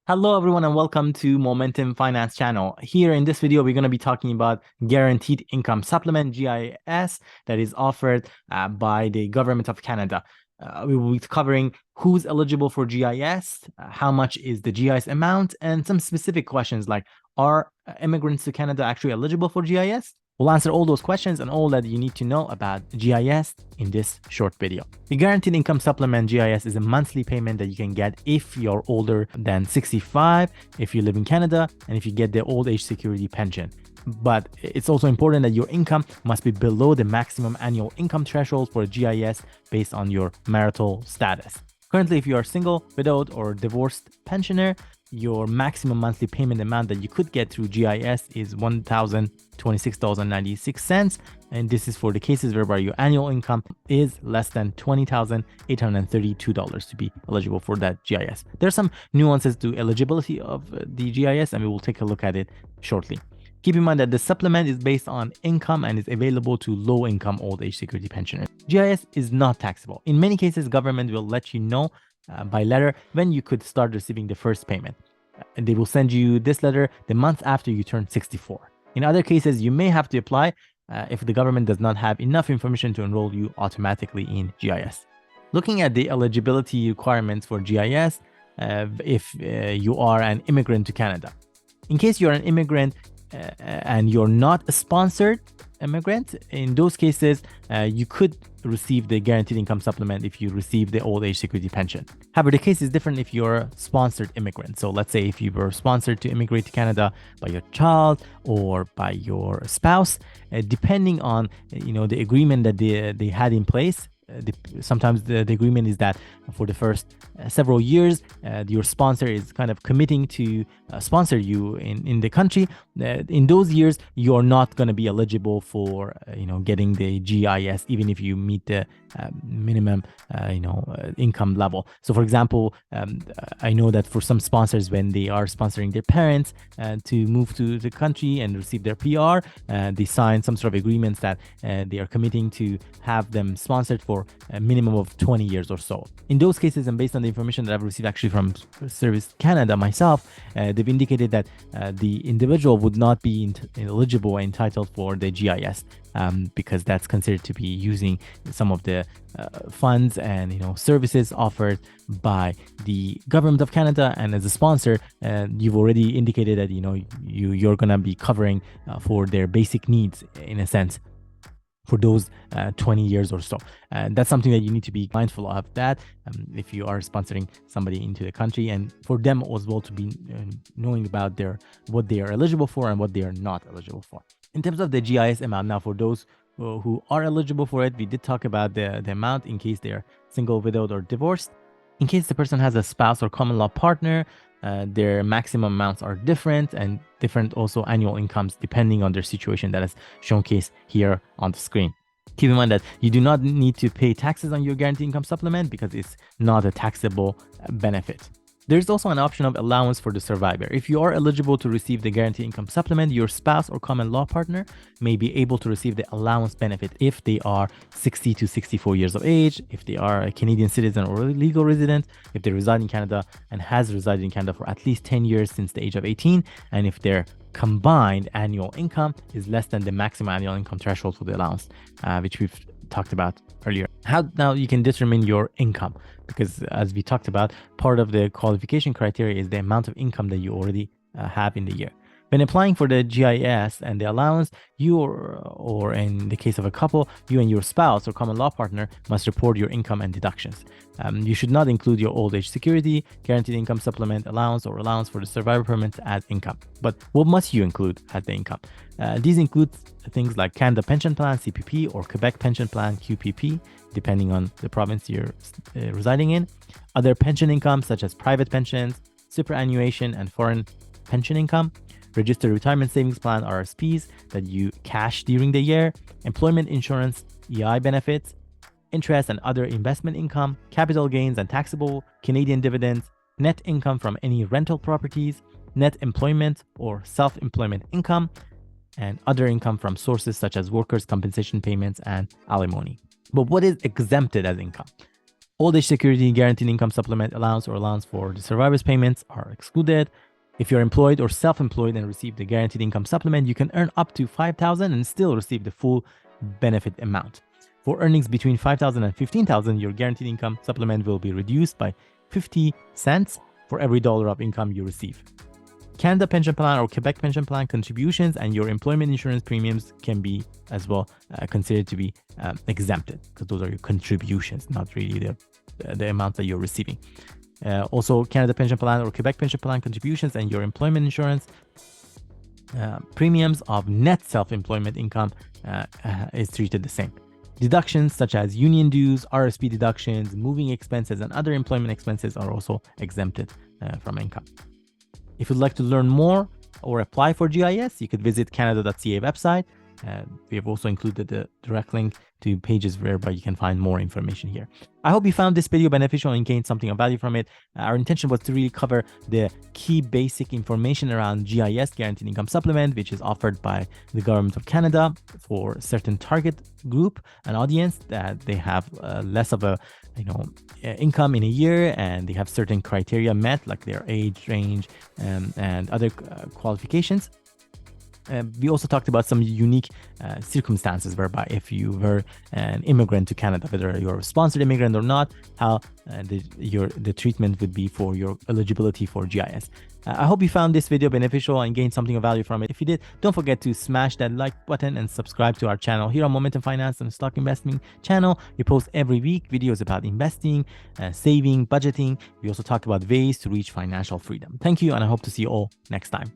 Hello everyone and welcome to Momentum Finance channel. Here in this video, we're going to be talking about Guaranteed Income Supplement, GIS, that is offered by the Government of Canada. We will be covering who's eligible for GIS, how much is the GIS amount, and some specific questions like, are immigrants to Canada actually eligible for GIS? We'll answer all those questions and all that you need to know about GIS in this short video. The Guaranteed Income Supplement GIS is a monthly payment that you can get if you're older than 65, if you live in Canada, and if you get the old age security pension. But it's also important that your income must be below the maximum annual income threshold for GIS based on your marital status. Currently, if you are single, widowed, or divorced pensioner, your maximum monthly payment amount that you could get through GIS is $1,026.96. And this is for the cases whereby your annual income is less than $20,832 to be eligible for that GIS. There are some nuances to eligibility of the GIS, and we will take a look at it shortly. Keep in mind that the supplement is based on income and is available to low-income old age security pensioners. GIS is not taxable. In many cases, government will let you know by letter when you could start receiving the first payment. And they will send you this letter the month after you turn 64. In other cases, you may have to apply if the government does not have enough information to enroll you automatically in GIS. Looking at the eligibility requirements for GIS, if you are an immigrant to Canada. In case you're an immigrant and you're not a sponsored immigrant, in those cases, you could receive the Guaranteed Income Supplement if you receive the old age security pension. However, the case is different if you're a sponsored immigrant. So let's say if you were sponsored to immigrate to Canada by your child or by your spouse, depending on the agreement that they had in place. Sometimes the agreement is that for the first several years, your sponsor is kind of committing to sponsor you in the country. In those years, you're not going to be eligible for getting the GIS, even if you meet the minimum income level. So for example, I know that for some sponsors, when they are sponsoring their parents to move to the country and receive their PR, they sign some sort of agreements that they are committing to have them sponsored for a minimum of 20 years or so. In those cases, and based on the information that I've received actually from Service Canada myself, they've indicated that the individual would not be eligible or entitled for the GIS because that's considered to be using some of the funds and services offered by the Government of Canada. And as a sponsor, you've already indicated that you're gonna be covering for their basic needs in a sense for those 20 years or so. That's something that you need to be mindful of, that if you are sponsoring somebody into the country, and for them as well to be knowing about what they are eligible for and what they are not eligible for. In terms of the GIS amount, now for those who are eligible for it, we did talk about the amount in case they're single, widowed, or divorced. In case the person has a spouse or common law partner, their maximum amounts are different, and different also annual incomes depending on their situation, that is showcased here on the screen. Keep in mind that you do not need to pay taxes on your Guaranteed Income Supplement because it's not a taxable benefit. There's also an option of allowance for the survivor. If you are eligible to receive the Guaranteed Income Supplement, your spouse or common law partner may be able to receive the allowance benefit if they are 60 to 64 years of age, if they are a Canadian citizen or legal resident, if they reside in Canada and has resided in Canada for at least 10 years since the age of 18, and if their combined annual income is less than the maximum annual income threshold for the allowance, which we've talked about earlier. How now you can determine your income, because as we talked about, part of the qualification criteria is the amount of income that you already have in the year. When applying for the GIS and the allowance, you or in the case of a couple, you and your spouse or common law partner must report your income and deductions. You should not include your old age security, Guaranteed Income Supplement, allowance, or allowance for the survivor permit as income. But what must you include as the income? These include things like Canada Pension Plan, CPP, or Quebec Pension Plan, QPP, depending on the province you're residing in. Other pension income such as private pensions, superannuation, and foreign pension income. Registered Retirement Savings Plan, RSPs, that you cash during the year, employment insurance, EI benefits, interest and other investment income, capital gains and taxable Canadian dividends, net income from any rental properties, net employment or self-employment income, and other income from sources such as workers' compensation payments and alimony. But what is exempted as income? Old age security, guaranteed income supplement, allowance, or allowance for the survivor's payments are excluded. If you're employed or self-employed and receive the guaranteed income supplement, you can earn up to $5,000 and still receive the full benefit amount. For earnings between $5,000 and $15,000, your guaranteed income supplement will be reduced by 50 cents for every dollar of income you receive. Canada Pension Plan or Quebec Pension Plan contributions and your employment insurance premiums can be as well considered to be exempted, because those are your contributions, not really the amount that you're receiving. Also, Canada Pension Plan or Quebec Pension Plan contributions and your employment insurance premiums of net self-employment income is treated the same. Deductions such as union dues, RSP deductions, moving expenses, and other employment expenses are also exempted from income. If you'd like to learn more or apply for GIS, you could visit canada.ca website. We have also included the direct link to pages whereby you can find more information here. I hope you found this video beneficial and gained something of value from it. Our intention was to really cover the key basic information around GIS, Guaranteed Income Supplement, which is offered by the Government of Canada for certain target group and audience that they have less of a income in a year, and they have certain criteria met, like their age range and other qualifications. We also talked about some unique circumstances whereby if you were an immigrant to Canada, whether you're a sponsored immigrant or not, how the treatment would be for your eligibility for GIS. I hope you found this video beneficial and gained something of value from it. If you did, don't forget to smash that like button and subscribe to our channel. Here on Momentum Finance and Stock Investing channel, we post every week videos about investing, saving, budgeting. We also talk about ways to reach financial freedom. Thank you, and I hope to see you all next time.